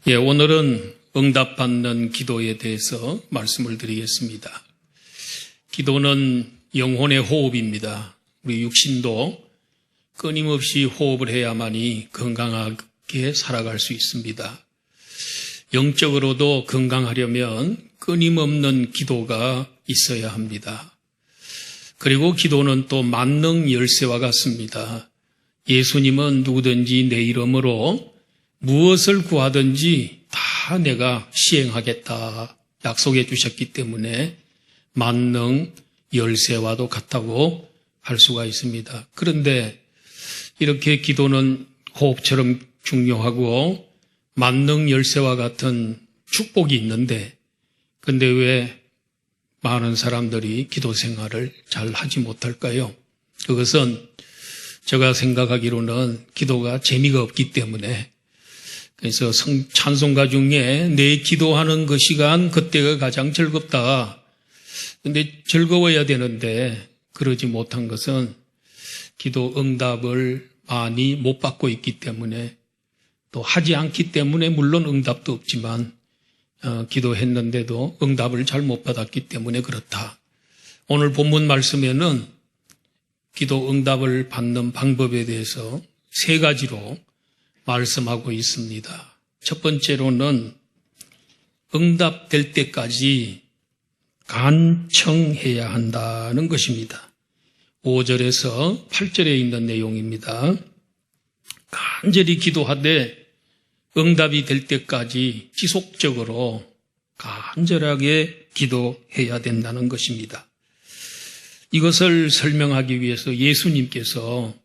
오늘은 응답받는 기도에 대해서 말씀을 드리겠습니다. 기도는 영혼의 호흡입니다. 우리 육신도 끊임없이 호흡을 해야만이 건강하게 살아갈 수 있습니다. 영적으로도 건강하려면 끊임없는 기도가 있어야 합니다. 그리고 기도는 또 만능 열쇠와 같습니다. 예수님은 누구든지 내 이름으로 무엇을 구하든지 다 내가 시행하겠다 약속해 주셨기 때문에 만능 열쇠와도 같다고 할 수가 있습니다. 그런데 이렇게 기도는 호흡처럼 중요하고 만능 열쇠와 같은 축복이 있는데 근데 왜 많은 사람들이 기도 생활을 잘 하지 못할까요? 그것은 제가 생각하기로는 기도가 재미가 없기 때문에 그래서 찬송가 중에 내 기도하는 그 시간 그때가 가장 즐겁다. 근데 즐거워야 되는데 그러지 못한 것은 기도 응답을 많이 못 받고 있기 때문에 또 하지 않기 때문에 물론 응답도 없지만 기도했는데도 응답을 잘 못 받았기 때문에 그렇다. 오늘 본문 말씀에는 기도 응답을 받는 방법에 대해서 세 가지로 말씀하고 있습니다. 첫 번째로는 응답될 때까지 간청해야 한다는 것입니다. 5절에서 8절에 있는 내용입니다. 간절히 기도하되 응답이 될 때까지 지속적으로 간절하게 기도해야 된다는 것입니다. 이것을 설명하기 위해서 예수님께서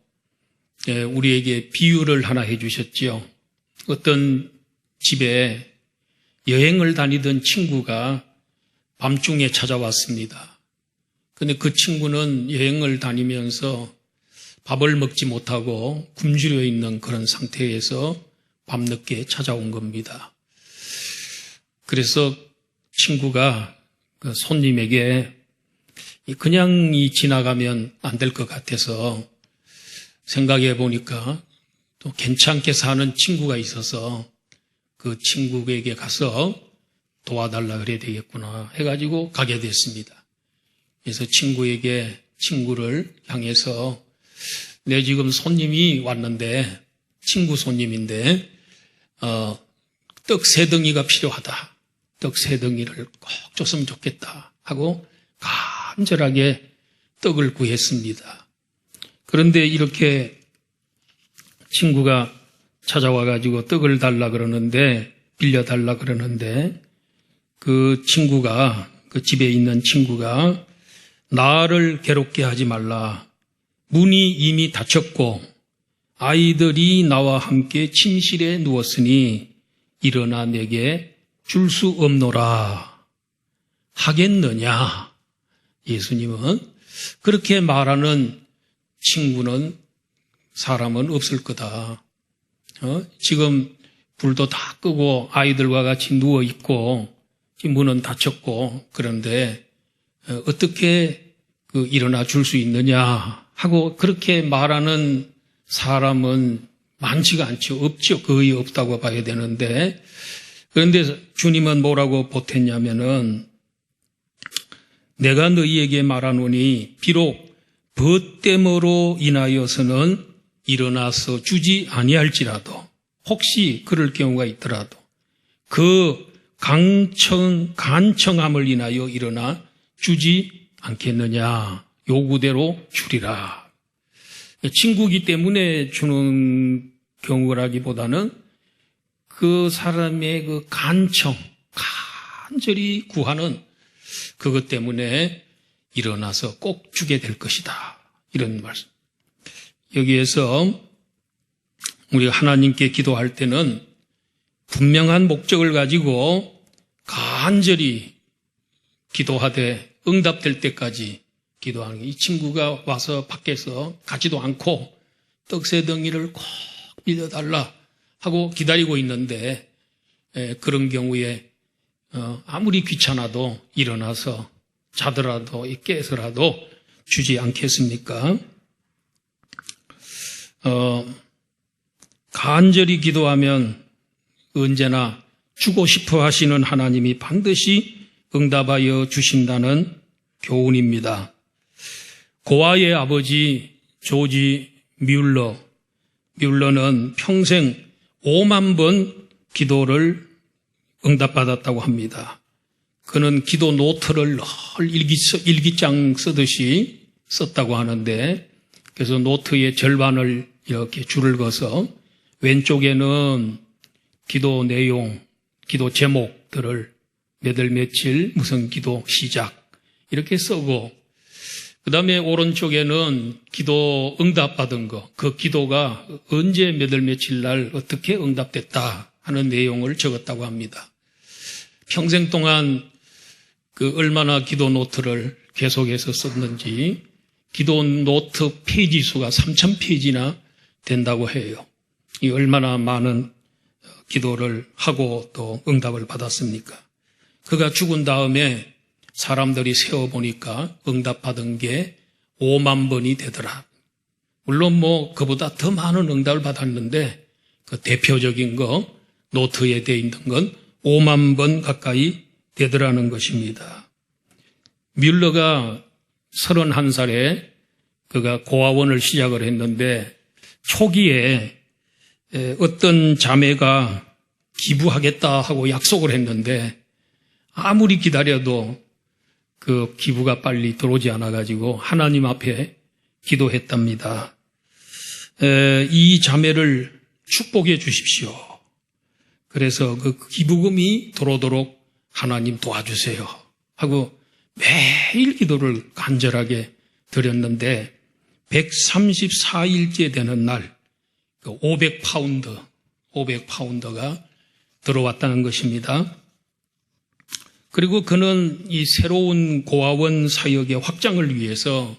우리에게 비유를 하나 해주셨지요. 어떤 집에 여행을 다니던 친구가 밤중에 찾아왔습니다. 그런데 그 친구는 여행을 다니면서 밥을 먹지 못하고 굶주려 있는 그런 상태에서 밤늦게 찾아온 겁니다. 그래서 친구가 그 손님에게 그냥 지나가면 안 될 것 같아서 생각해 보니까 또 괜찮게 사는 친구가 있어서 그 친구에게 가서 도와달라 그래야 되겠구나 해가지고 가게 됐습니다. 그래서 친구를 향해서 내 지금 손님이 왔는데 친구 손님인데 떡 3덩이가 필요하다. 떡 3덩이를 꼭 줬으면 좋겠다 하고 간절하게 떡을 구했습니다. 그런데 이렇게 친구가 찾아와가지고 떡을 달라 그러는데, 빌려달라 그러는데, 그 집에 있는 친구가 나를 괴롭게 하지 말라. 문이 이미 닫혔고, 아이들이 나와 함께 침실에 누웠으니 일어나 내게 줄 수 없노라. 하겠느냐? 예수님은 그렇게 말하는 사람은 없을 거다. 지금 불도 다 끄고 아이들과 같이 누워있고 문은 닫혔고 그런데 어떻게 일어나 줄 수 있느냐 하고 그렇게 말하는 사람은 많지가 않죠. 없죠. 거의 없다고 봐야 되는데 그런데 주님은 뭐라고 보탰냐면은 내가 너희에게 말하노니 비록 벗됨으로 인하여서는 일어나서 주지 아니할지라도 혹시 그럴 경우가 있더라도 그 간청함을 인하여 일어나 주지 않겠느냐 요구대로 주리라. 친구이기 때문에 주는 경우라기보다는 그 사람의 그 간절히 구하는 그것 때문에 일어나서 꼭 주게 될 것이다. 이런 말씀. 여기에서 우리가 하나님께 기도할 때는 분명한 목적을 가지고 간절히 기도하되 응답될 때까지 기도하는 게 이 친구가 와서 밖에서 가지도 않고 떡 3덩이를 꼭 빌려달라 하고 기다리고 있는데 그런 경우에 아무리 귀찮아도 일어나서 자더라도 깨서라도 주지 않겠습니까? 간절히 기도하면 언제나 주고 싶어 하시는 하나님이 반드시 응답하여 주신다는 교훈입니다. 고아의 아버지 조지 뮬러는 평생 5만 번 기도를 응답받았다고 합니다. 그는 기도 노트를 늘 일기장 쓰듯이 썼다고 하는데, 그래서 노트의 절반을 이렇게 줄을 그어서 왼쪽에는 기도 내용, 기도 제목들을 몇 월 며칠 무슨 기도 시작 이렇게 쓰고, 그 다음에 오른쪽에는 기도 응답받은 거, 그 기도가 언제 몇 월 며칠 날 어떻게 응답됐다 하는 내용을 적었다고 합니다. 평생 동안 그 얼마나 기도 노트를 계속해서 썼는지 기도 노트 페이지 수가 3,000페이지나 된다고 해요. 이 얼마나 많은 기도를 하고 또 응답을 받았습니까? 그가 죽은 다음에 사람들이 세어보니까 응답받은 게 5만 번이 되더라. 물론 그보다 더 많은 응답을 받았는데 그 대표적인 거 노트에 되어 있는 건 5만 번 가까이 되더라는 것입니다. 뮬러가 31살에 그가 고아원을 시작을 했는데 초기에 어떤 자매가 기부하겠다 하고 약속을 했는데 아무리 기다려도 그 기부가 빨리 들어오지 않아가지고 하나님 앞에 기도했답니다. 이 자매를 축복해 주십시오. 그래서 그 기부금이 들어오도록 하나님 도와주세요 하고 매일 기도를 간절하게 드렸는데 134일째 되는 날 500파운드가 들어왔다는 것입니다. 그리고 그는 이 새로운 고아원 사역의 확장을 위해서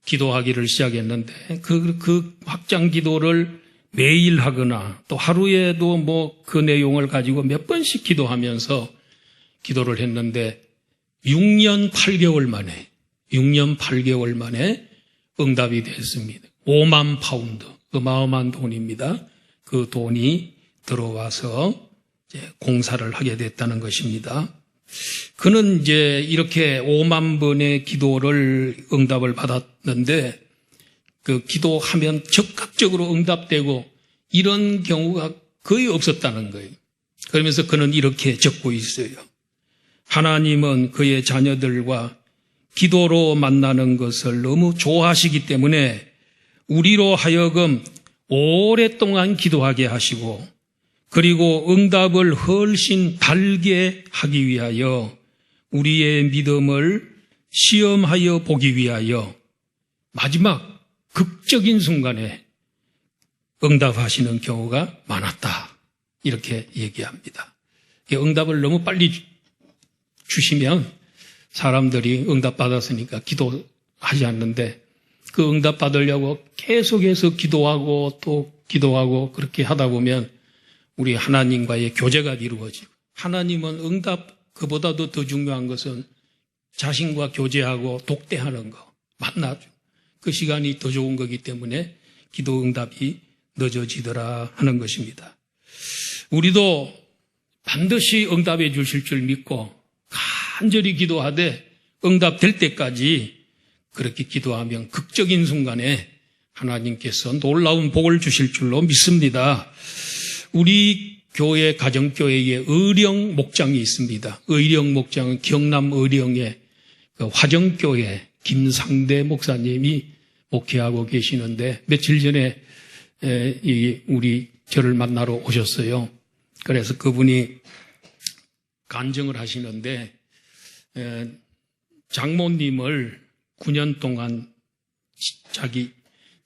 기도하기를 시작했는데 그 확장 기도를 매일 하거나 또 하루에도 그 내용을 가지고 몇 번씩 기도하면서 기도를 했는데 6년 8개월 만에 응답이 됐습니다. 5만 파운드, 어마어마한 돈입니다. 그 돈이 들어와서 이제 공사를 하게 됐다는 것입니다. 그는 이제 이렇게 5만 번의 기도를 응답을 받았는데 그 기도하면 즉각적으로 응답되고 이런 경우가 거의 없었다는 거예요. 그러면서 그는 이렇게 적고 있어요. 하나님은 그의 자녀들과 기도로 만나는 것을 너무 좋아하시기 때문에 우리로 하여금 오랫동안 기도하게 하시고 그리고 응답을 훨씬 달게 하기 위하여 우리의 믿음을 시험하여 보기 위하여 마지막 극적인 순간에 응답하시는 경우가 많았다. 이렇게 얘기합니다. 응답을 너무 빨리 주시면 사람들이 응답받았으니까 기도하지 않는데 그 응답받으려고 계속해서 기도하고 또 기도하고 그렇게 하다 보면 우리 하나님과의 교제가 이루어지고 하나님은 응답 그보다도 더 중요한 것은 자신과 교제하고 독대하는 거 만나죠. 그 시간이 더 좋은 거기 때문에 기도 응답이 늦어지더라 하는 것입니다. 우리도 반드시 응답해 주실 줄 믿고 간절히 기도하되 응답될 때까지 그렇게 기도하면 극적인 순간에 하나님께서 놀라운 복을 주실 줄로 믿습니다. 우리 교회 가정교회에 의령 목장이 있습니다. 의령 목장은 경남 의령의 화정교회 김상대 목사님이 목회하고 계시는데 며칠 전에 우리 저를 만나러 오셨어요. 그래서 그분이 간증을 하시는데 장모님을 9년 동안 자기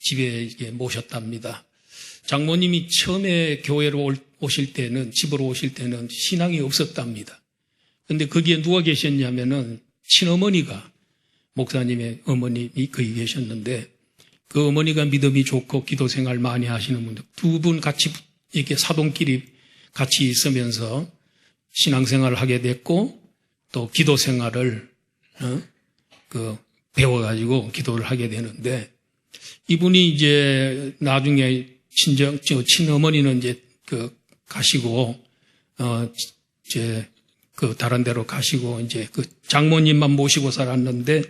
집에 모셨답니다. 장모님이 처음에 교회로 오실 때는 집으로 오실 때는 신앙이 없었답니다. 그런데 거기에 누가 계셨냐면은 친어머니가 목사님의 어머님이 거기 계셨는데 그 어머니가 믿음이 좋고 기도 생활 많이 하시는 분들 두 분 같이 이렇게 사돈끼리 같이 있으면서 신앙생활을 하게 됐고 또 기도 생활을 배워가지고 기도를 하게 되는데 이분이 이제 나중에 친어머니는 이제 가시고 이제 그 다른 데로 가시고 이제 그 장모님만 모시고 살았는데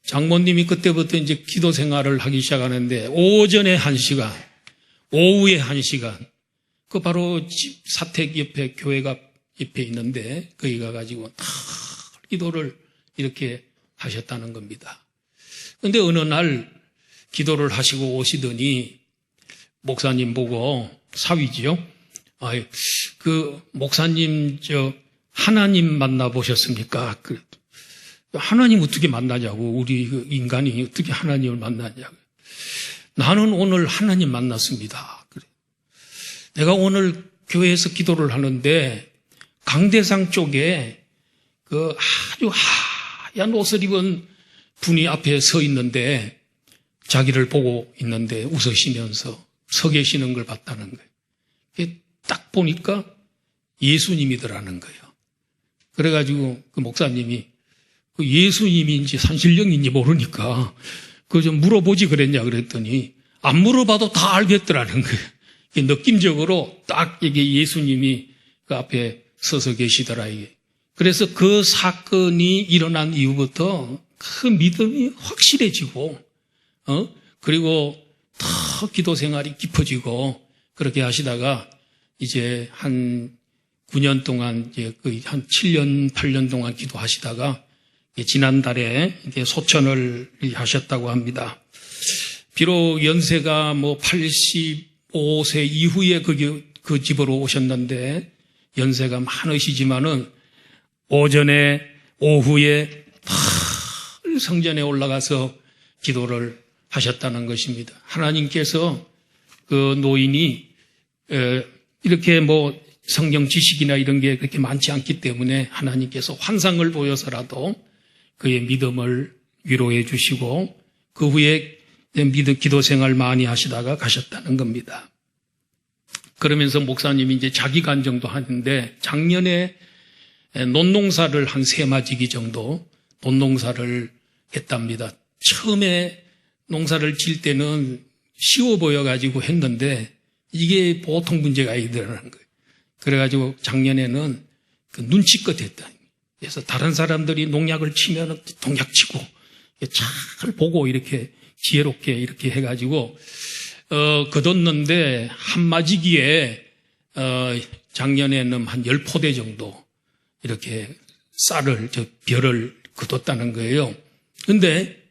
장모님이 그때부터 이제 기도 생활을 하기 시작하는데 오전에 1시간, 오후에 1시간 그 바로 집 사택 옆에 교회가 옆에 있는데 거기 가가지고 다 기도를 이렇게 하셨다는 겁니다. 그런데 어느 날 기도를 하시고 오시더니 목사님 보고 사위지요. 그 목사님 하나님 만나보셨습니까? 하나님 어떻게 만나냐고, 우리 그 인간이 어떻게 하나님을 만나냐고. 나는 오늘 하나님 만났습니다. 그래. 내가 오늘 교회에서 기도를 하는데 강대상 쪽에 그 아주 하얀 옷을 입은 분이 앞에 서 있는데 자기를 보고 있는데 웃으시면서 서 계시는 걸 봤다는 거예요. 딱 보니까 예수님이더라는 거예요. 그래가지고 그 목사님이 그 예수님인지 산신령인지 모르니까 그거 좀 물어보지 그랬냐 그랬더니 안 물어봐도 다 알겠더라는 거예요. 느낌적으로 딱 이게 예수님이 그 앞에 서서 계시더라 이게. 그래서 그 사건이 일어난 이후부터 그 믿음이 확실해지고, 그리고 더 기도 생활이 깊어지고 그렇게 하시다가 이제 한 9년 동안 이제 거의 한 7년, 8년 동안 기도하시다가 지난달에 이게 소천을 하셨다고 합니다. 비록 연세가 뭐 85세 이후에 그 집으로 오셨는데 연세가 많으시지만은 오전에 오후에 성전에 올라가서 기도를 하셨다는 것입니다. 하나님께서 그 노인이 이렇게 뭐 성경 지식이나 이런 게 그렇게 많지 않기 때문에 하나님께서 환상을 보여서라도 그의 믿음을 위로해 주시고 그 후에 기도 생활 많이 하시다가 가셨다는 겁니다. 그러면서 목사님이 이제 자기 간증도 하는데 작년에 논농사를 한 3마지기 정도 논농사를 했답니다. 처음에 농사를 질 때는 쉬워 보여가지고 했는데 이게 보통 문제가 아니더라는 거예요. 그래가지고 작년에는 그 눈치껏 했다. 그래서 다른 사람들이 농약을 치면 농약 치고 잘 보고 이렇게 지혜롭게 이렇게 해가지고 거뒀는데 한마지기에 작년에는 한 10포대 정도 이렇게 쌀을 벼를 거뒀다는 거예요. 근데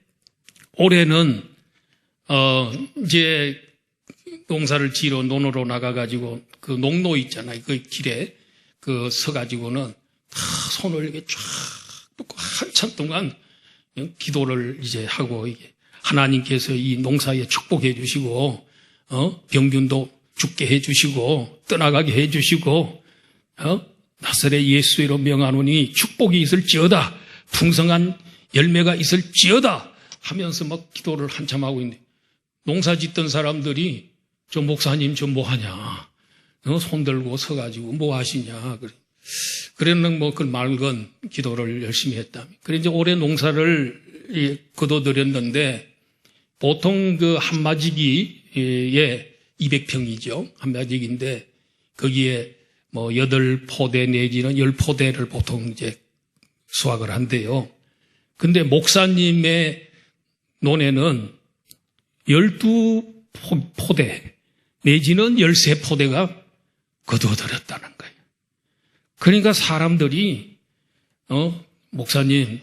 올해는 이제 농사를 지러 논으로 나가가지고 그 농로 있잖아요. 그 길에 그 서가지고는 다 손을 이렇게 쫙 뻗고 한참 동안 기도를 이제 하고 이게 하나님께서 이 농사에 축복해 주시고 병균도 죽게 해 주시고 떠나가게 해 주시고 나사렛 예수로 명하노니 축복이 있을지어다 풍성한 열매가 있을지어다 하면서 막 기도를 한참 하고 있는데 농사 짓던 사람들이 저 목사님 저 뭐 하냐 손 들고 서가지고 뭐 하시냐 그래는 뭐 그 맑은 기도를 열심히 했다. 그래 이제 올해 농사를 거둬들였는데 보통 그 한마지기에 200평이죠. 한마지기인데 거기에 뭐 8포대 내지는 10포대를 보통 이제 수확을 한대요. 근데 목사님의 논에는 12포대 내지는 13포대가 거둬들였다는 거예요. 그러니까 사람들이 목사님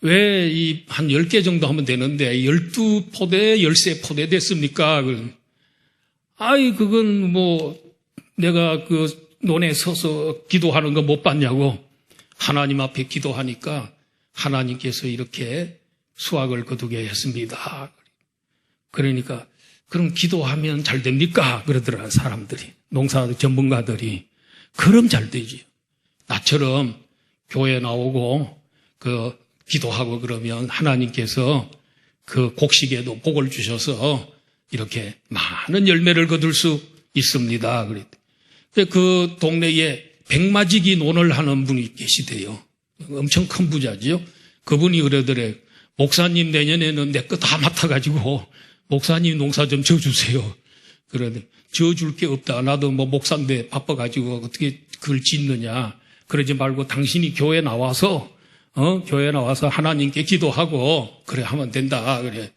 왜 이 한 10개 정도 하면 되는데 12포대, 13포대 됐습니까? 그건 뭐 내가 그 논에 서서 기도하는 거 못 봤냐고. 하나님 앞에 기도하니까 하나님께서 이렇게 수확을 거두게 했습니다. 그러니까 그럼 기도하면 잘 됩니까? 그러더라 사람들이. 농사 전문가들이. 그럼 잘 되지. 나처럼 교회 나오고 그 기도하고 그러면 하나님께서 그 곡식에도 복을 주셔서 이렇게 많은 열매를 거둘 수 있습니다. 그 동네에 백마지기 논을 하는 분이 계시대요. 엄청 큰 부자지요. 그분이 그러더래. 목사님 내년에는 내 거 다 맡아가지고 목사님 농사 좀 져주세요. 그러더니 져줄 게 없다. 나도 뭐 목사인데 바빠가지고 어떻게 그걸 짓느냐. 그러지 말고 당신이 교회 나와서 하나님께 기도하고 그래 하면 된다. 그래.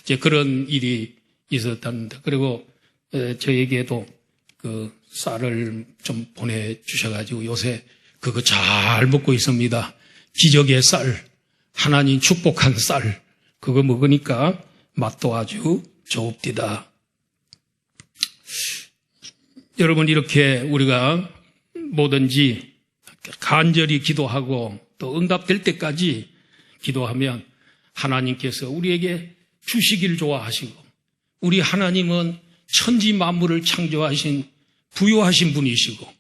이제 그런 일이 있었답니다. 그리고 저에게도 그 쌀을 좀 보내주셔가지고 요새 그거 잘 먹고 있습니다. 기적의 쌀, 하나님 축복한 쌀, 그거 먹으니까 맛도 아주 좋읍디다. 여러분, 이렇게 우리가 뭐든지 간절히 기도하고 또 응답될 때까지 기도하면 하나님께서 우리에게 주시기를 좋아하시고, 우리 하나님은 천지 만물을 창조하신 부유하신 분이시고,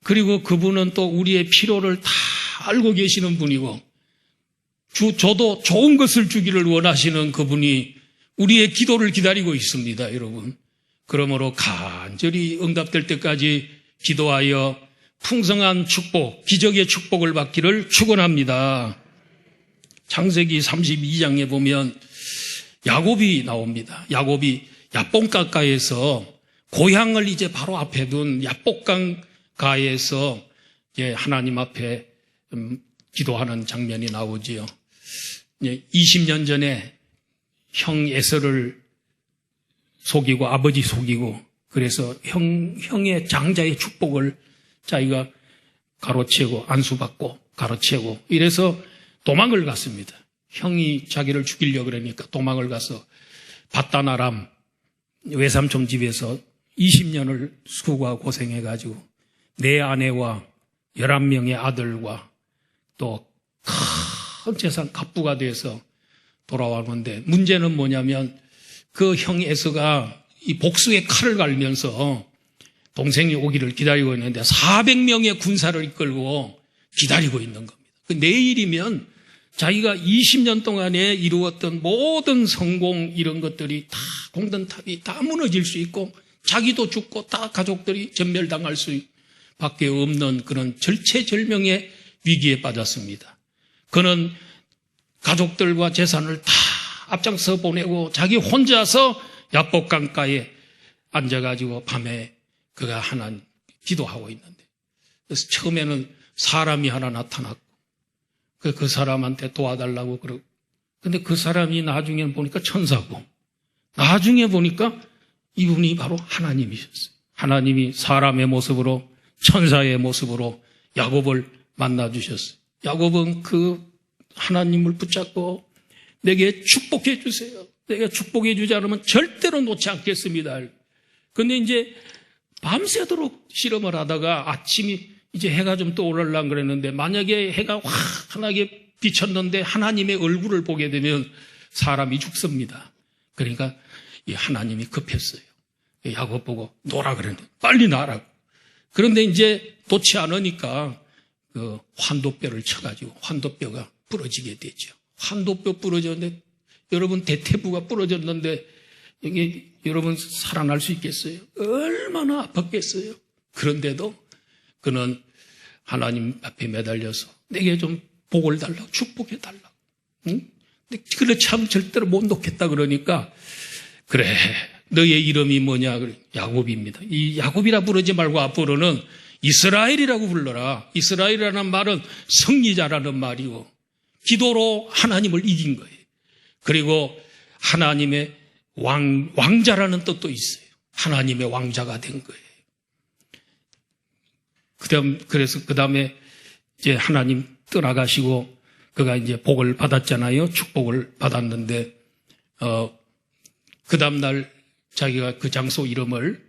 그리고 그분은 또 우리의 필요를 다 알고 계시는 분이고, 저도 좋은 것을 주기를 원하시는 그분이 우리의 기도를 기다리고 있습니다, 여러분. 그러므로 간절히 응답될 때까지 기도하여 풍성한 축복, 기적의 축복을 받기를 축원합니다. 창세기 32장에 보면 야곱이 나옵니다. 야곱이 야뽕강가에서 고향을 이제 바로 앞에 둔 야뽕강가에서 하나님 앞에 기도하는 장면이 나오지요. 20년 전에 형 에서를 속이고 아버지 속이고, 그래서 형의 장자의 축복을 자기가 가로채고 안수받고 가로채고 이래서 도망을 갔습니다. 형이 자기를 죽이려고 그러니까 도망을 가서 바다나람 외삼촌 집에서 20년을 수고하고 고생해가지고 내 아내와 11명의 아들과 또 큰 재산 갑부가 돼서 돌아왔는데, 문제는 뭐냐면 그 형 에서가 이 복수의 칼을 갈면서 동생이 오기를 기다리고 있는데 400명의 군사를 이끌고 기다리고 있는 겁니다. 내일이면 자기가 20년 동안에 이루었던 모든 성공 이런 것들이 다 공든탑이 다 무너질 수 있고 자기도 죽고 다 가족들이 전멸당할 수밖에 없는 그런 절체절명의 위기에 빠졌습니다. 그는 가족들과 재산을 다 앞장서 보내고 자기 혼자서 야복강가에 앉아가지고 밤에 그가 하나님 기도하고 있는데, 그래서 처음에는 사람이 하나 나타났고 그 사람한테 도와달라고 그러고, 근데 그 사람이 나중에 보니까 천사고, 나중에 보니까 이분이 바로 하나님이셨어요. 하나님이 사람의 모습으로, 천사의 모습으로 야곱을 만나주셨어요. 야곱은 그 하나님을 붙잡고 내게 축복해 주세요. 내가 축복해 주지 않으면 절대로 놓지 않겠습니다. 근데 이제 밤새도록 실험을 하다가 아침이 이제 해가 좀 떠오르려고 그랬는데, 만약에 해가 환하게 비쳤는데 하나님의 얼굴을 보게 되면 사람이 죽습니다. 그러니까 이 하나님이 급했어요. 야곱 보고 놓으라 그랬는데 빨리 놔라고. 그런데 이제 놓지 않으니까 그 환도뼈를 쳐가지고 환도뼈가 부러지게 되죠. 환도뼈 부러졌는데, 여러분 대퇴부가 부러졌는데 이게 여러분 살아날 수 있겠어요? 얼마나 아팠겠어요? 그런데도 그는 하나님 앞에 매달려서 내게 좀 복을 달라고, 축복해 달라고. 응? 근데 그렇지 않으면 절대로 못 놓겠다 그러니까, 그래 너의 이름이 뭐냐? 그래, 야곱입니다. 이 야곱이라 부르지 말고 앞으로는 이스라엘이라고 불러라. 이스라엘이라는 말은 승리자라는 말이고 기도로 하나님을 이긴 거예요. 그리고 하나님의 왕자라는 뜻도 있어요. 하나님의 왕자가 된 거예요. 그래서 그 다음에 이제 하나님 떠나가시고 그가 이제 복을 받았잖아요. 축복을 받았는데, 그 다음날 자기가 그 장소 이름을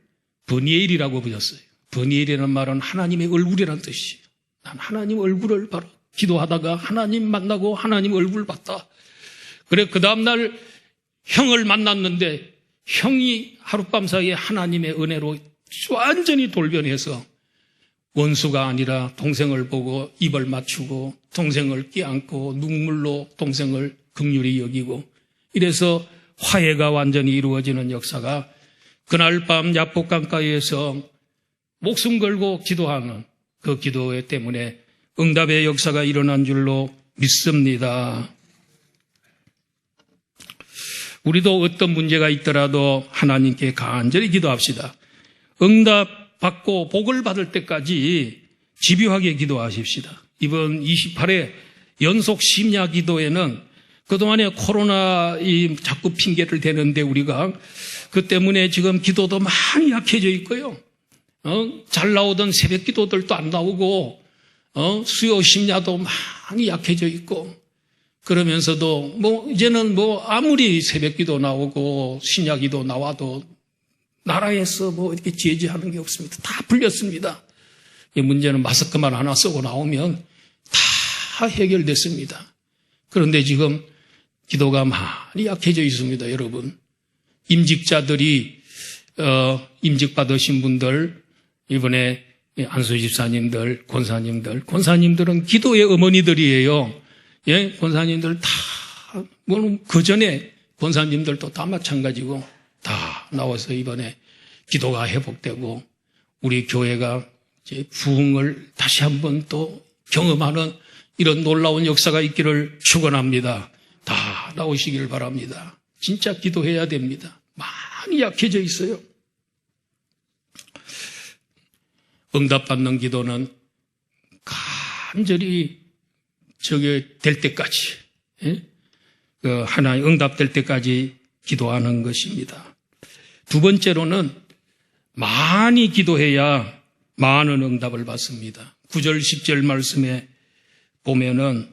버니엘이라고 불렀어요. 버니엘이라는 말은 하나님의 얼굴이라는 뜻이에요. 난 하나님 얼굴을 바로 기도하다가 하나님 만나고 하나님 얼굴 봤다. 그래, 그 다음날 형을 만났는데 형이 하룻밤 사이에 하나님의 은혜로 완전히 돌변해서 원수가 아니라 동생을 보고 입을 맞추고 동생을 껴안고 눈물로 동생을 긍휼히 여기고, 이래서 화해가 완전히 이루어지는 역사가 그날 밤 야복강가에서 목숨 걸고 기도하는 그 기도 때문에 응답의 역사가 일어난 줄로 믿습니다. 우리도 어떤 문제가 있더라도 하나님께 간절히 기도합시다. 응답 받고 복을 받을 때까지 집요하게 기도하십시다. 이번 28회 연속 심야 기도에는 그동안에 코로나 자꾸 핑계를 대는데 우리가 그 때문에 지금 기도도 많이 약해져 있고요. 잘 나오던 새벽 기도들도 안 나오고, 수요 심야도 많이 약해져 있고, 그러면서도 이제는 아무리 새벽 기도 나오고 심야 기도 나와도 나라에서 이렇게 제지하는 게 없습니다. 다 풀렸습니다. 이 문제는 마스크만 하나 쓰고 나오면 다 해결됐습니다. 그런데 지금 기도가 많이 약해져 있습니다, 여러분. 임직자들이, 임직받으신 분들, 이번에 안수 집사님들, 권사님들은 기도의 어머니들이에요. 예, 권사님들 다, 그 전에 권사님들도 다 마찬가지고 다 나와서 이번에 기도가 회복되고 우리 교회가 이제 부흥을 다시 한번 또 경험하는 이런 놀라운 역사가 있기를 축원합니다. 다 나오시기를 바랍니다. 진짜 기도해야 됩니다. 많이 약해져 있어요. 응답받는 기도는 간절히 될 때까지, 하나님 응답될 때까지 기도하는 것입니다. 두 번째로는 많이 기도해야 많은 응답을 받습니다. 9절, 10절 말씀에 보면은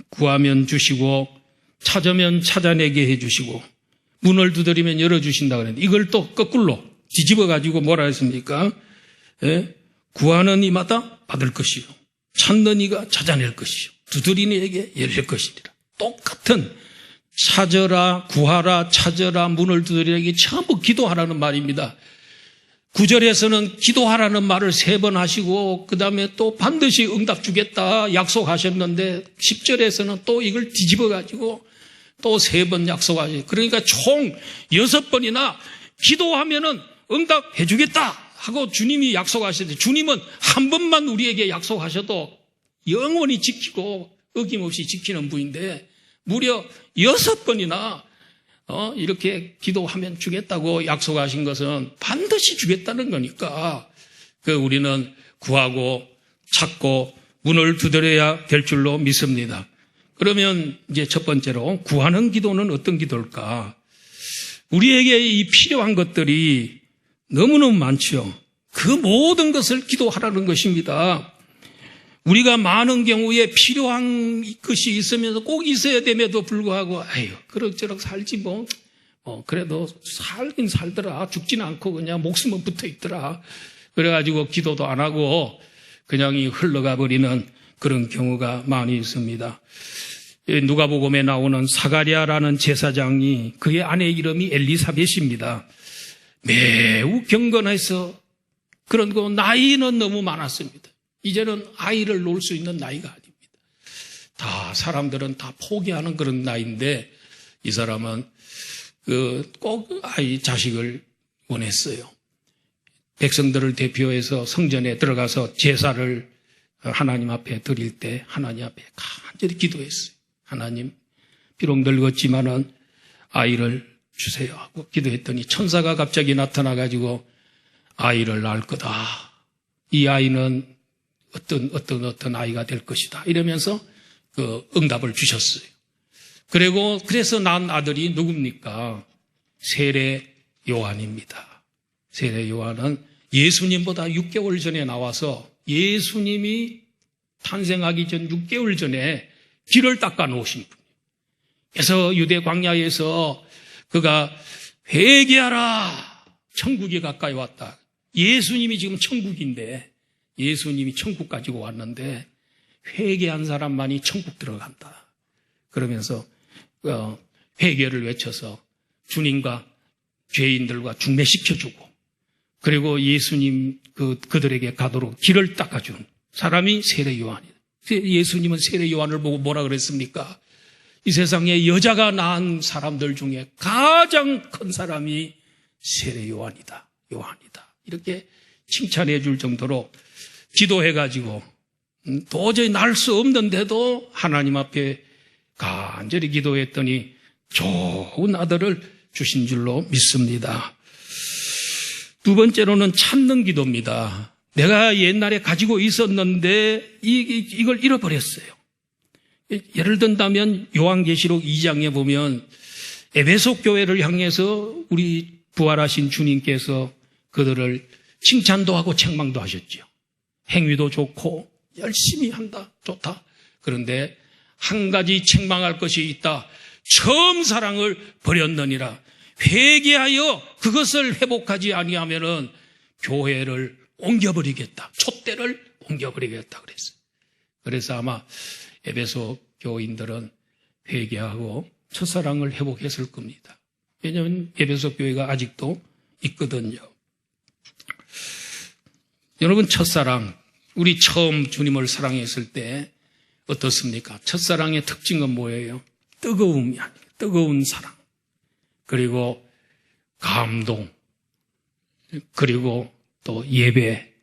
구하면 주시고 찾으면 찾아내게 해주시고 문을 두드리면 열어주신다 그랬는데 이걸 또 거꾸로 뒤집어가지고 뭐라 했습니까? 구하는 이마다 받을 것이요. 찾는 이가 찾아낼 것이요. 두드리는 이에게 열릴 것이리라. 똑같은 찾아라, 구하라, 찾아라, 문을 두드리라기 전부 기도하라는 말입니다. 9절에서는 기도하라는 말을 3번 하시고 그 다음에 또 반드시 응답 주겠다 약속하셨는데 10절에서는 또 이걸 뒤집어가지고 또 3번 약속하시고 그러니까 총 6번이나 기도하면은 응답해 주겠다 하고 주님이 약속하셨는데 주님은 한 번만 우리에게 약속하셔도 영원히 지키고 어김없이 지키는 분인데 무려 6번이나 이렇게 기도하면 주겠다고 약속하신 것은 반드시 주겠다는 거니까 우리는 구하고 찾고 문을 두드려야 될 줄로 믿습니다. 그러면 이제 첫 번째로 구하는 기도는 어떤 기도일까? 우리에게 이 필요한 것들이 너무너무 많죠. 그 모든 것을 기도하라는 것입니다. 우리가 많은 경우에 필요한 것이 있으면서 꼭 있어야 됨에도 불구하고 그럭저럭 살지 그래도 살긴 살더라. 죽진 않고 그냥 목숨은 붙어 있더라. 그래가지고 기도도 안 하고 그냥 흘러가 버리는 그런 경우가 많이 있습니다. 누가복음에 나오는 사가랴라는 제사장이 그의 아내 이름이 엘리사벳입니다. 매우 경건해서 그런 거 나이는 너무 많았습니다. 이제는 아이를 놓을 수 있는 나이가 아닙니다. 다 사람들은 다 포기하는 그런 나이인데 이 사람은 꼭 자식을 원했어요. 백성들을 대표해서 성전에 들어가서 제사를 하나님 앞에 드릴 때 하나님 앞에 간절히 기도했어요. 하나님 비록 늙었지만은 아이를 주세요 하고 기도했더니 천사가 갑자기 나타나가지고 아이를 낳을 거다. 이 아이는 어떤 아이가 될 것이다. 이러면서 응답을 주셨어요. 그래서 낳은 아들이 누굽니까? 세례 요한입니다. 세례 요한은 예수님보다 6개월 전에 나와서 예수님이 탄생하기 전 6개월 전에 길을 닦아 놓으신 분이에요. 그래서 유대 광야에서 그가 회개하라. 천국이 가까이 왔다. 예수님이 지금 천국인데 예수님이 천국 가지고 왔는데 회개한 사람만이 천국 들어간다. 그러면서 회개를 외쳐서 주님과 죄인들과 중매시켜주고 그리고 예수님 그들에게 가도록 길을 닦아준 사람이 세례 요한이다. 예수님은 세례 요한을 보고 뭐라 그랬습니까? 이 세상에 여자가 낳은 사람들 중에 가장 큰 사람이 세례 요한이다. 이렇게 칭찬해 줄 정도로 기도해가지고 도저히 날 수 없는데도 하나님 앞에 간절히 기도했더니 좋은 아들을 주신 줄로 믿습니다. 두 번째로는 찾는 기도입니다. 내가 옛날에 가지고 있었는데 이걸 잃어버렸어요. 예를 든다면 요한계시록 2장에 보면 에베소 교회를 향해서 우리 부활하신 주님께서 그들을 칭찬도 하고 책망도 하셨죠. 행위도 좋고 열심히 한다, 좋다. 그런데 한 가지 책망할 것이 있다. 처음 사랑을 버렸느니라. 회개하여 그것을 회복하지 아니하면은 교회를 옮겨버리겠다. 촛대를 옮겨버리겠다 그랬어요. 그래서 아마 에베소 교인들은 회개하고 첫사랑을 회복했을 겁니다. 왜냐하면 에베소 교회가 아직도 있거든요. 여러분, 첫사랑, 우리 처음 주님을 사랑했을 때 어떻습니까? 첫사랑의 특징은 뭐예요? 뜨거움이 아니에요. 뜨거운 사랑. 그리고 감동. 그리고 또 예배,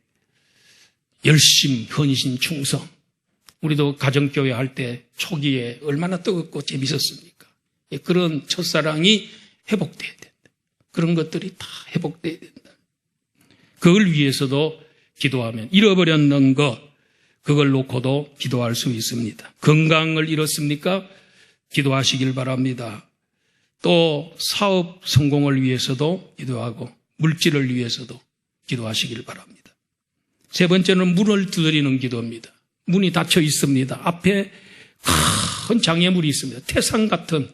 열심, 헌신, 충성. 우리도 가정교회 할 때 초기에 얼마나 뜨겁고 재밌었습니까? 그런 첫사랑이 회복돼야 된다. 그런 것들이 다 회복돼야 된다. 그걸 위해서도 기도하면 잃어버렸는 것, 그걸 놓고도 기도할 수 있습니다. 건강을 잃었습니까? 기도하시길 바랍니다. 또 사업 성공을 위해서도 기도하고 물질을 위해서도 기도하시길 바랍니다. 세 번째는 문을 두드리는 기도입니다. 문이 닫혀 있습니다. 앞에 큰 장애물이 있습니다. 태산 같은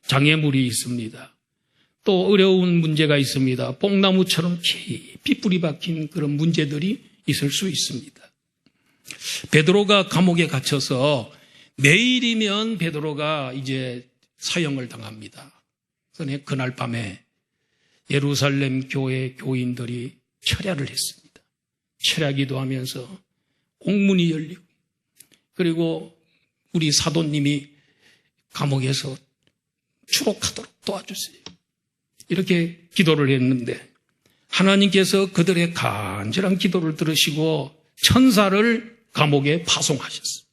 장애물이 있습니다. 또 어려운 문제가 있습니다. 뽕나무처럼 깊이 뿌리 박힌 그런 문제들이 있을 수 있습니다. 베드로가 감옥에 갇혀서 내일이면 베드로가 이제 사형을 당합니다. 그런데 그날 밤에 예루살렘 교회 교인들이 철야를 했습니다. 철야기도 하면서 옥문이 열리고, 그리고 우리 사도님이 감옥에서 추록하도록 도와주세요. 이렇게 기도를 했는데 하나님께서 그들의 간절한 기도를 들으시고 천사를 감옥에 파송하셨어요.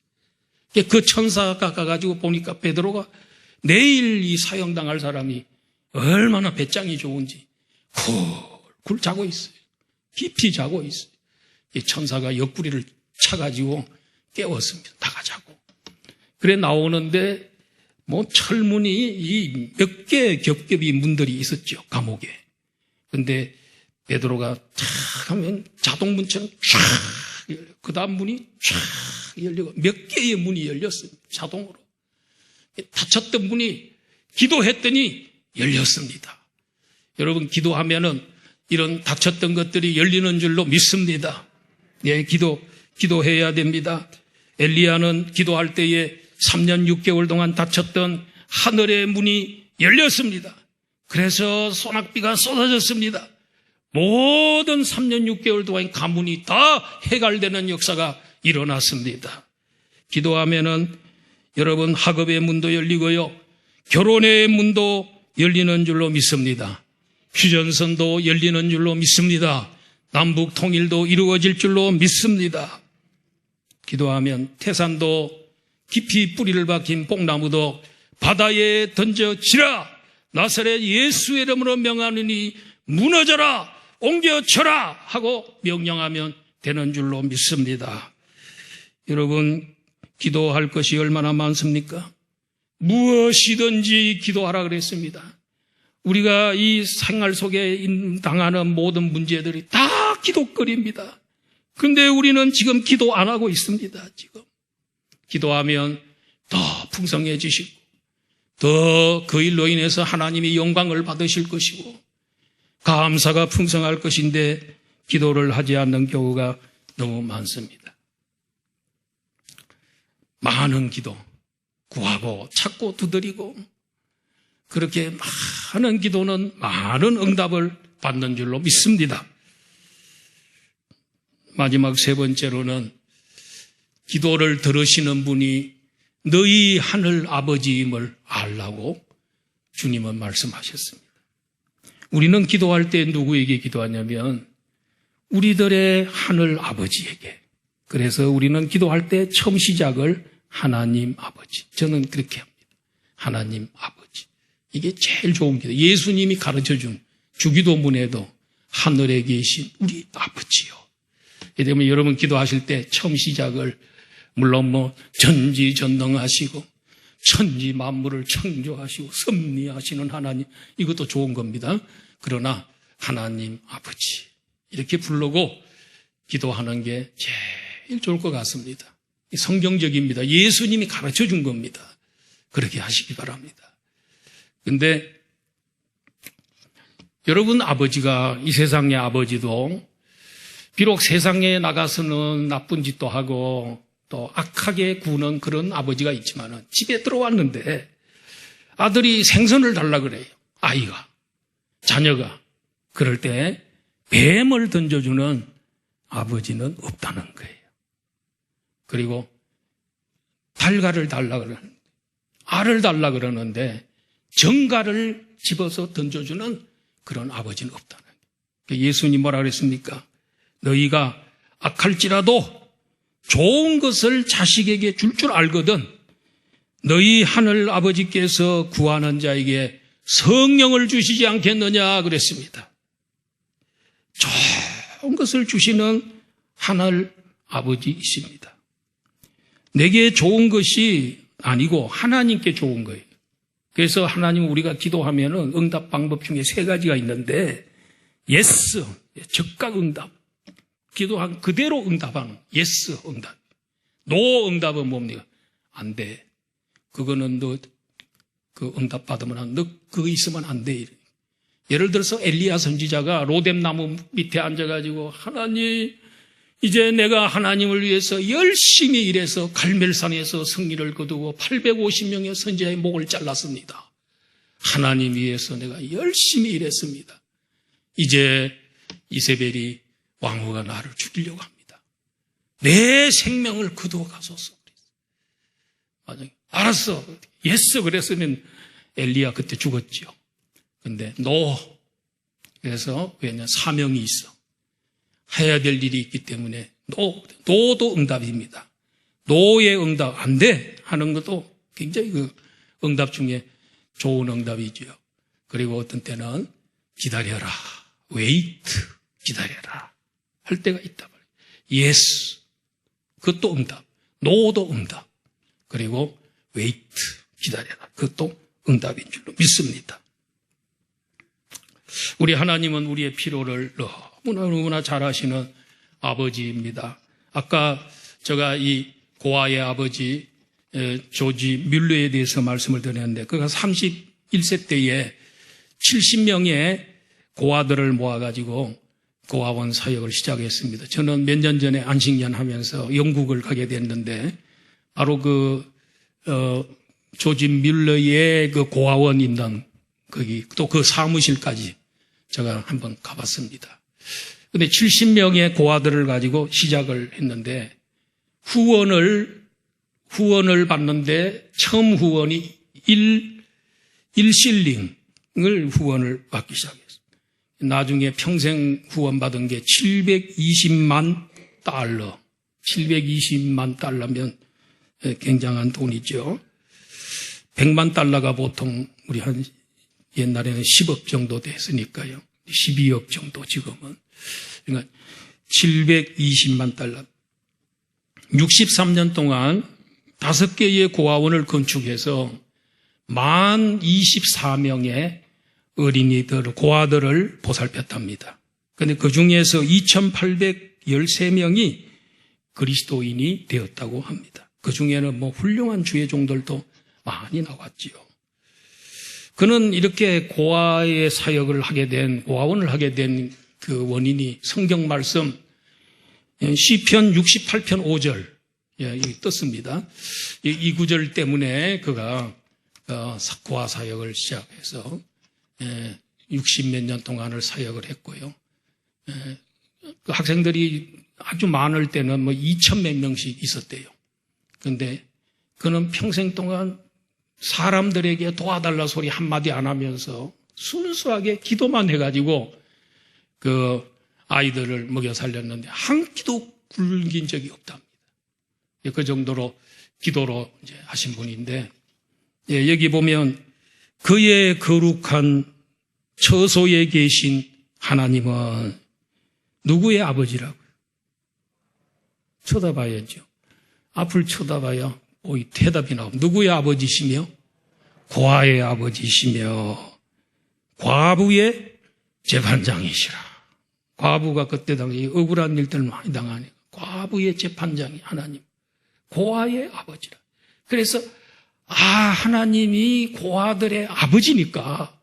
그 천사가 가가지고 보니까 베드로가 내일 이 사형당할 사람이 얼마나 배짱이 좋은지 굴굴 자고 있어요. 깊이 자고 있어요. 이 천사가 옆구리를 차가지고 깨웠습니다. 나가자고. 그래 나오는데 철문이 몇 개 겹겹이 문들이 있었죠. 감옥에. 근데 베드로가 촥 하면 자동문처럼 촥 열려요. 그 다음 문이 촥 열리고 몇 개의 문이 열렸습니다. 자동으로. 닫혔던 문이 기도했더니 열렸습니다. 여러분, 기도하면은 이런 닫혔던 것들이 열리는 줄로 믿습니다. 예, 기도해야 됩니다. 엘리야는 기도할 때에 3년 6개월 동안 닫혔던 하늘의 문이 열렸습니다. 그래서 소낙비가 쏟아졌습니다. 모든 3년 6개월 동안 가문이 다 해갈되는 역사가 일어났습니다. 기도하면은 여러분, 학업의 문도 열리고요, 결혼의 문도 열리는 줄로 믿습니다. 휴전선도 열리는 줄로 믿습니다. 남북 통일도 이루어질 줄로 믿습니다. 기도하면 태산도 깊이 뿌리를 박힌 뽕나무도 바다에 던져지라. 나사렛 예수의 이름으로 명하느니 무너져라, 옮겨져라 하고 명령하면 되는 줄로 믿습니다. 여러분, 기도할 것이 얼마나 많습니까? 무엇이든지 기도하라 그랬습니다. 우리가 이 생활 속에 당하는 모든 문제들이 다 기도거리입니다. 그런데 우리는 지금 기도 안 하고 있습니다. 지금 기도하면 더 풍성해지시고 더 그 일로 인해서 하나님이 영광을 받으실 것이고 감사가 풍성할 것인데 기도를 하지 않는 경우가 너무 많습니다. 많은 기도, 구하고 찾고 두드리고 그렇게 많은 기도는 많은 응답을 받는 줄로 믿습니다. 마지막 세 번째로는 기도를 들으시는 분이 너희 하늘 아버지임을 알라고 주님은 말씀하셨습니다. 우리는 기도할 때 누구에게 기도하냐면 우리들의 하늘 아버지에게. 그래서 우리는 기도할 때 처음 시작을 하나님 아버지. 저는 그렇게 합니다. 하나님 아버지. 이게 제일 좋은 기도. 예수님이 가르쳐준 주기도문에도 하늘에 계신 우리 아버지요. 이러면 여러분 기도하실 때 처음 시작을 물론 전지전능하시고 천지 만물을 창조하시고 섭리하시는 하나님, 이것도 좋은 겁니다. 그러나 하나님 아버지 이렇게 부르고 기도하는 게 제일 좋을 것 같습니다. 성경적입니다. 예수님이 가르쳐 준 겁니다. 그렇게 하시기 바랍니다. 근데 여러분 아버지가, 이 세상의 아버지도 비록 세상에 나가서는 나쁜 짓도 하고 또 악하게 구는 그런 아버지가 있지만 집에 들어왔는데 아들이 생선을 달라 그래요. 아이가, 자녀가. 그럴 때 뱀을 던져주는 아버지는 없다는 거예요. 그리고 달걀을 달라 그러는데, 알을 달라 그러는데 정갈을 집어서 던져주는 그런 아버지는 없다는 거예요. 예수님 뭐라 그랬습니까? 너희가 악할지라도 좋은 것을 자식에게 줄 알거든 너희 하늘 아버지께서 구하는 자에게 성령을 주시지 않겠느냐 그랬습니다. 좋은 것을 주시는 하늘 아버지이십니다. 내게 좋은 것이 아니고 하나님께 좋은 거예요. 그래서 하나님 우리가 기도하면은 응답 방법 중에 3가지가 있는데 예스, 즉각 응답. 기도한 그대로 응답하는 예스 응답. 노 응답은 뭡니까? 안 돼. 그거는 너 그 응답 받으면 너 그거 있으면 안 돼. 예를 들어서 엘리야 선지자가 로뎀나무 밑에 앉아가지고 하나님 이제 내가 하나님을 위해서 열심히 일해서 갈멜산에서 승리를 거두고 850명의 선지자의 목을 잘랐습니다. 하나님 위해서 내가 열심히 일했습니다. 이제 이세벨이 왕후가 나를 죽이려고 합니다. 내 생명을 거두어 가소서. 맞아요. 알았어. 예스 그랬으면 엘리야 그때 죽었죠. 근데 노. 그래서 왜냐 사명이 있어. 해야 될 일이 있기 때문에 노도 응답입니다. 노의 응답 안 돼 하는 것도 굉장히 그 응답 중에 좋은 응답이죠. 그리고 어떤 때는 기다려라. 웨이트. 기다려라. 할 때가 있다 말이에요. 예스. 그것도 응답. 노도 응답. 그리고 웨이트. 기다려라. 그것도 응답인 줄로 믿습니다. 우리 하나님은 우리의 필요를 너무나 잘 아시는 아버지입니다. 아까 제가 이 고아의 아버지 조지 뮬러에 대해서 말씀을 드렸는데 그가 31세 때에 70명의 고아들을 모아가지고 고아원 사역을 시작했습니다. 저는 몇 년 전에 안식년 하면서 영국을 가게 됐는데 바로 조지 뮬러의 그 고아원 있는 거기 또 그 사무실까지 제가 한번 가봤습니다. 근데 70명의 고아들을 가지고 시작을 했는데 후원을 받는데 처음 후원이 1실링을 후원을 받기 시작했어요. 나중에 평생 후원받은 게 720만 달러. 720만 달러면 굉장한 돈이죠. 100만 달러가 보통 우리 한 옛날에는 10억 정도 됐으니까요. 12억 정도 지금은. 그러니까 720만 달러. 63년 동안 5개의 고아원을 건축해서 1024명의 어린이들, 고아들을 보살폈답니다. 그런데 그 중에서 2813명이 그리스도인이 되었다고 합니다. 그 중에는 훌륭한 주의 종들도 많이 나왔지요. 그는 이렇게 고아의 사역을 하게 된, 고아원을 하게 된 그 원인이 성경 말씀 시편 68편 5절 여기 떴습니다. 이 구절 때문에 그가 고아 사역을 시작해서 60몇 년 동안을 사역을 했고요. 그 학생들이 아주 많을 때는 2,000몇 명씩 있었대요. 그런데 그는 평생 동안 사람들에게 도와달라 소리 한마디 안 하면서 순수하게 기도만 해가지고 그 아이들을 먹여 살렸는데 한 끼도 굶긴 적이 없답니다. 그 정도로 기도로 이제 하신 분인데 여기 보면 그의 거룩한 처소에 계신 하나님은 누구의 아버지라고요? 쳐다봐야죠. 앞을 쳐다봐야 대답이 나옵니다. 누구의 아버지시며 고아의 아버지시며 과부의 재판장이시라. 과부가 그때 당시 억울한 일들을 많이 당하니까 과부의 재판장이 하나님, 고아의 아버지라. 그래서 하나님이 고아들의 아버지니까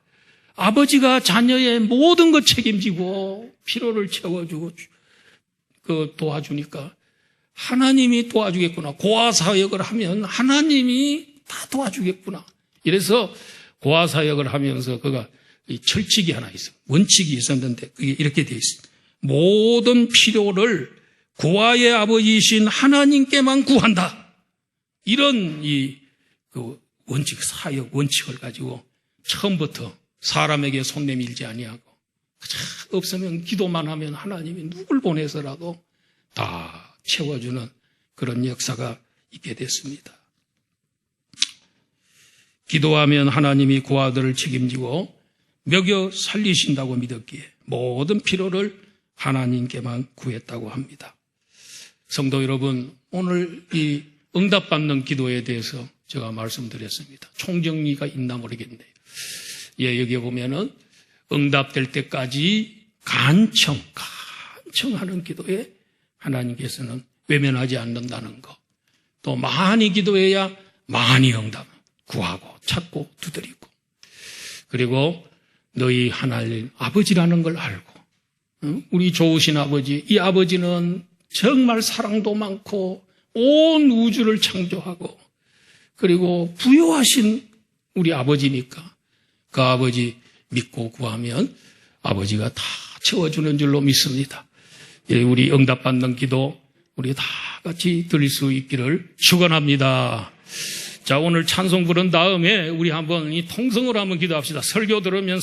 아버지가 자녀의 모든 것 책임지고 피로를 채워주고 도와주니까 하나님이 도와주겠구나. 고아 사역을 하면 하나님이 다 도와주겠구나. 이래서 고아 사역을 하면서 그가 철칙이 하나 있어요. 원칙이 있었는데 그게 이렇게 되어 있습니다. 모든 필요를 고아의 아버지이신 하나님께만 구한다. 이런 원칙, 사역 원칙을 가지고 처음부터 사람에게 손 내밀지 아니하고 없으면 기도만 하면 하나님이 누굴 보내서라도 다 채워주는 그런 역사가 있게 됐습니다. 기도하면 하나님이 고아들을 책임지고 먹여 살리신다고 믿었기에 모든 필요를 하나님께만 구했다고 합니다. 성도 여러분, 오늘 이 응답받는 기도에 대해서 제가 말씀드렸습니다. 총정리가 있나 모르겠네요. 여기 보면은 응답될 때까지 간청하는 기도에 하나님께서는 외면하지 않는다는 것. 또 많이 기도해야 많이 응답, 구하고 찾고 두드리고. 그리고 너희 하나님 아버지라는 걸 알고, 우리 좋으신 아버지, 이 아버지는 정말 사랑도 많고 온 우주를 창조하고 그리고 부요하신 우리 아버지니까 그 아버지 믿고 구하면 아버지가 다 채워주는 줄로 믿습니다. 우리 응답받는 기도 우리 다 같이 드릴 수 있기를 축원합니다. 자, 오늘 찬송 부른 다음에 우리 한번 이 통성으로 한번 기도합시다. 설교 들으면서